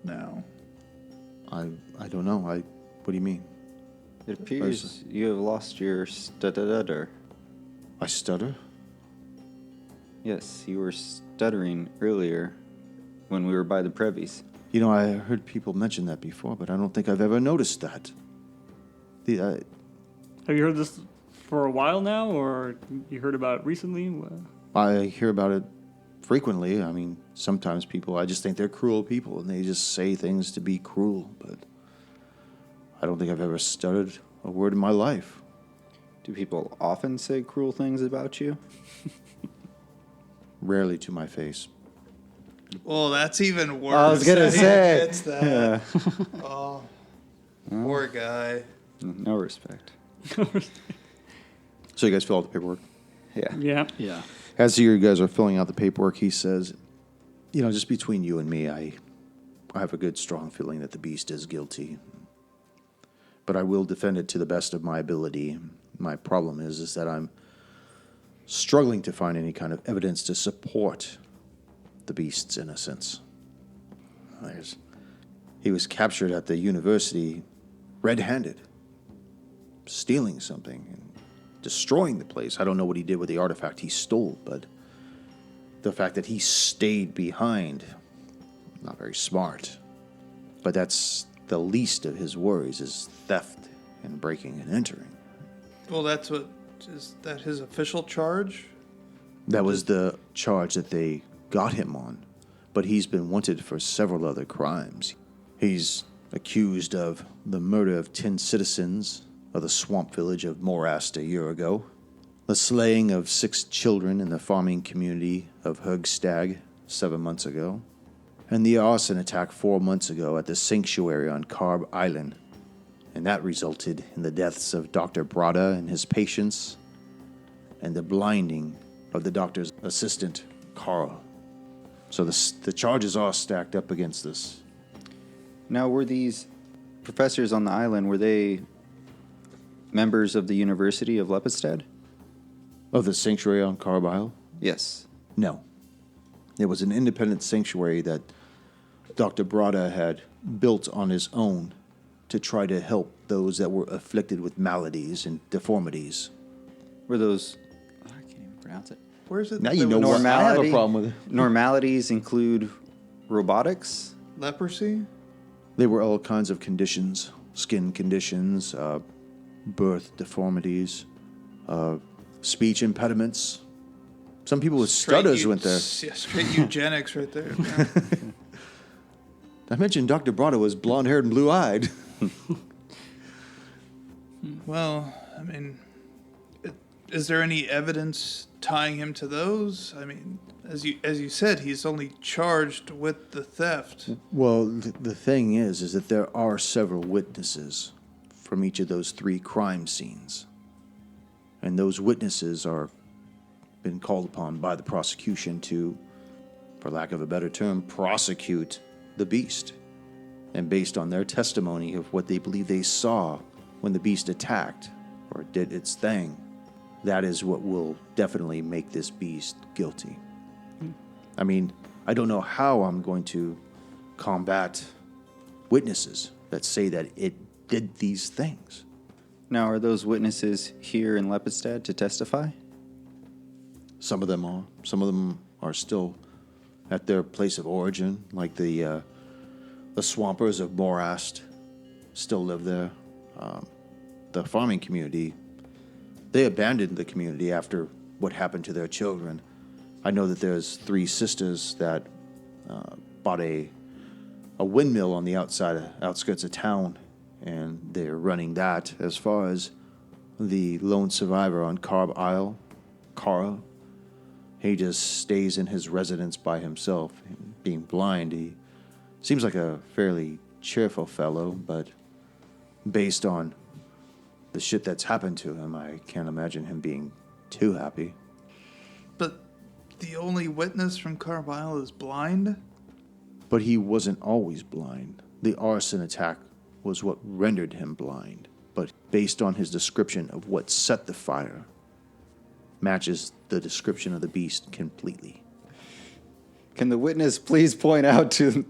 now? I don't know. What do you mean? It appears you have lost your stutter. I stutter? Yes, you were stuttering earlier when we were by the Previes. You know, I heard people mention that before, but I don't think I've ever noticed that. Have you heard this for a while now, or you heard about it recently? I hear about it frequently. I mean, sometimes people, I just think they're cruel people, and they just say things to be cruel, but I don't think I've ever stuttered a word in my life. Do people often say cruel things about you? Rarely to my face. Well, that's even worse. I was gonna That he say. admits that. Oh, poor guy. No respect. So you guys fill out the paperwork? Yeah. Yeah. Yeah. As you guys are filling out the paperwork, he says, you know, just between you and me, I have a good, strong feeling that the beast is guilty. But I will defend it to the best of my ability. My problem is that I'm struggling to find any kind of evidence to support the beast's innocence. He was captured at the university red-handed, stealing something and destroying the place. I don't know what he did with the artifact he stole, but the fact that he stayed behind, not very smart. But that's the least of his worries, is theft and breaking and entering. Well, is that his official charge? That was the charge that they got him on, but he's been wanted for several other crimes. He's accused of the murder of 10 citizens of the swamp village of Morast a year ago, the slaying of 6 children in the farming community of Hugstag 7 months ago, and the arson attack 4 months ago at the sanctuary on Carb Island. And that resulted in the deaths of Dr. Brada and his patients, and the blinding of the doctor's assistant, Carl. So the charges are stacked up against this. Now, were these professors on the island, were they members of the University of Lepidstad? Of the sanctuary on Carb Isle? Yes. No. It was an independent sanctuary that Dr. Brada had built on his own to try to help those that were afflicted with maladies and deformities. Were those... I can't even pronounce it. Where's it? Now that you there know was what I have a Normality. problem with it. Normalities include robotics? Leprosy? They were all kinds of conditions, skin conditions, birth deformities, speech impediments. Some people with stutters went there. Yeah, straight eugenics right there. Yeah. I mentioned Dr. Brada was blonde-haired and blue-eyed. Well, I mean, is there any evidence tying him to those? I mean, as you said, he's only charged with the theft. Well, the thing is that there are several witnesses from each of those 3 crime scenes. And those witnesses are been called upon by the prosecution to, for lack of a better term, prosecute the beast. And based on their testimony of what they believe they saw when the beast attacked or did its thing, that is what will definitely make this beast guilty. I mean, I don't know how I'm going to combat witnesses that say that it did these things. Now, are those witnesses here in Lepidstad to testify? Some of them are. Some of them are still at their place of origin, like the swampers of Morast still live there. The farming community, they abandoned the community after what happened to their children. I know that there's 3 sisters that bought a windmill on the outskirts of town, and they're running that. As far as the lone survivor on Carb Isle, Carl, he just stays in his residence by himself. Being blind, he seems like a fairly cheerful fellow, but based on the shit that's happened to him, I can't imagine him being too happy. But the only witness from Carlisle is blind? But he wasn't always blind. The arson attack was what rendered him blind. But based on his description of what set the fire, matches the description of the beast completely. Can the witness please point out to...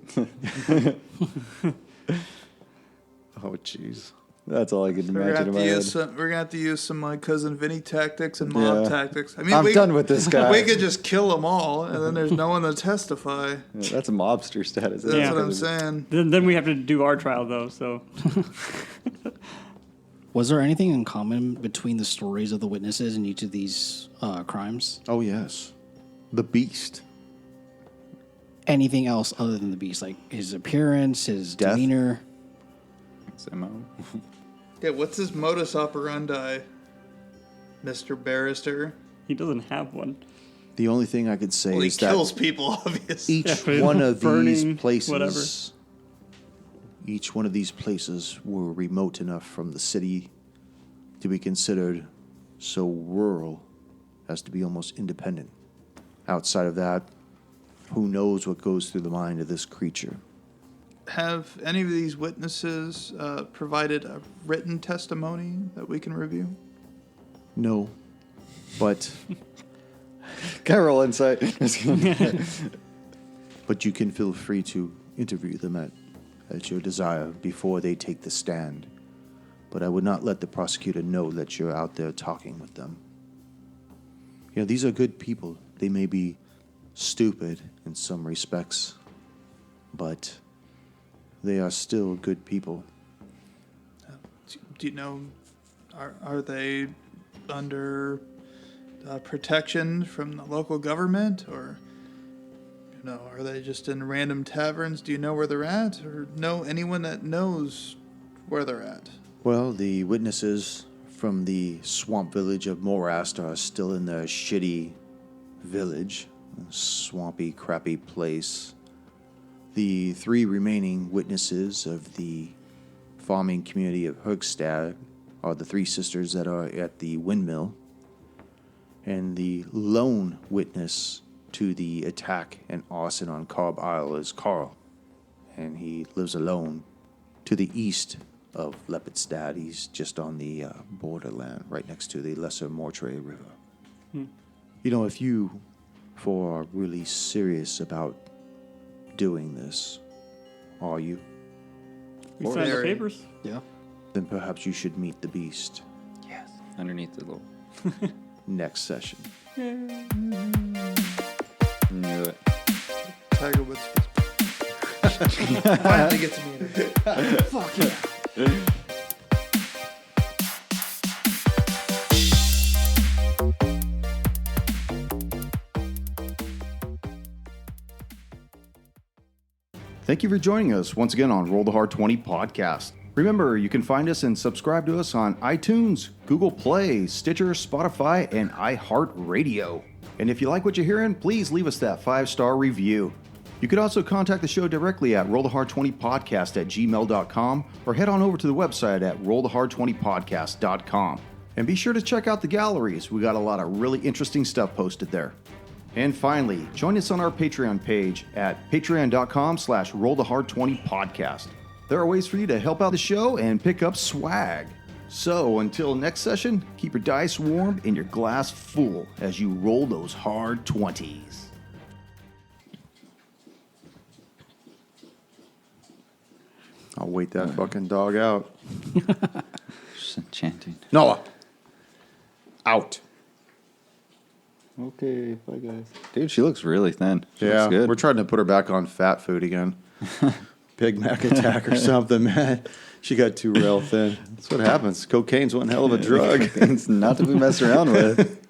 Oh, jeez. That's all I can We're imagine in my head. going to have to use some my cousin Vinny tactics and mob Yeah. tactics. I mean, I'm done with this guy. We could just kill them all, and then there's no one to testify. Yeah, that's a mobster status. That's Yeah. what I'm saying. Then we have to do our trial, though, so. Was there anything in common between the stories of the witnesses in each of these crimes? Oh, yes. The beast. Anything else other than the beast? Like his appearance, his Death? demeanor? Yeah, what's his modus operandi, Mr. Barrister? He doesn't have one. The only thing I could say Well, he is that kills people, obviously. each Yeah, one of these burning, places, whatever. each one of these places were remote enough from the city to be considered so rural as to be almost independent. Outside of that, who knows what goes through the mind of this creature? Have any of these witnesses provided a written testimony that we can review? No, but Can I roll insight? but you can feel free to interview them at your desire before they take the stand. But I would not let the prosecutor know that you're out there talking with them. You know, these are good people. They may be stupid in some respects, but they are still good people. Do you know, are they under protection from the local government, or are they just in random taverns? Do you know where they're at, or know anyone that knows where they're at? Well, the witnesses from the swamp village of Morast are still in their shitty village, a swampy, crappy place. The 3 remaining witnesses of the farming community of Hergstad are the 3 sisters that are at the windmill. And the lone witness to the attack and arson on Carb Isle is Carl. And he lives alone to the east of Lepidstad. He's just on the borderland, right next to the Lesser Mortray River. You know, if you 4 are really serious about doing this, are you? We signed the Very. papers. Yeah. Then perhaps you should meet the beast Yes. Underneath the little... next session. Knew it. Tiger Woods. Finally get to meet her. Fuck yeah. Thank you for joining us once again on Roll the Hard 20 podcast. Remember, you can find us and subscribe to us on iTunes, Google Play, Stitcher, Spotify, and iHeart Radio. And if you like what you're hearing, please leave us that 5-star review. You could also contact the show directly at rollthehard20podcast@gmail.com or head on over to the website at rollthehard20podcast.com. And be sure to check out the galleries. We got a lot of really interesting stuff posted there. And finally, join us on our Patreon page at patreon.com/rollthehard20podcast. There are ways for you to help out the show and pick up swag. So until next session, keep your dice warm and your glass full as you roll those hard 20s. I'll wait that fucking dog out. Just enchanting. Noah. Out. Okay, bye guys. Dude, she looks really thin. She Yeah, looks good. we're trying to put her back on fat food again. Big Mac attack or something, man. She got too real thin. That's what happens. Cocaine's one hell of a drug. It's not to be messed around with.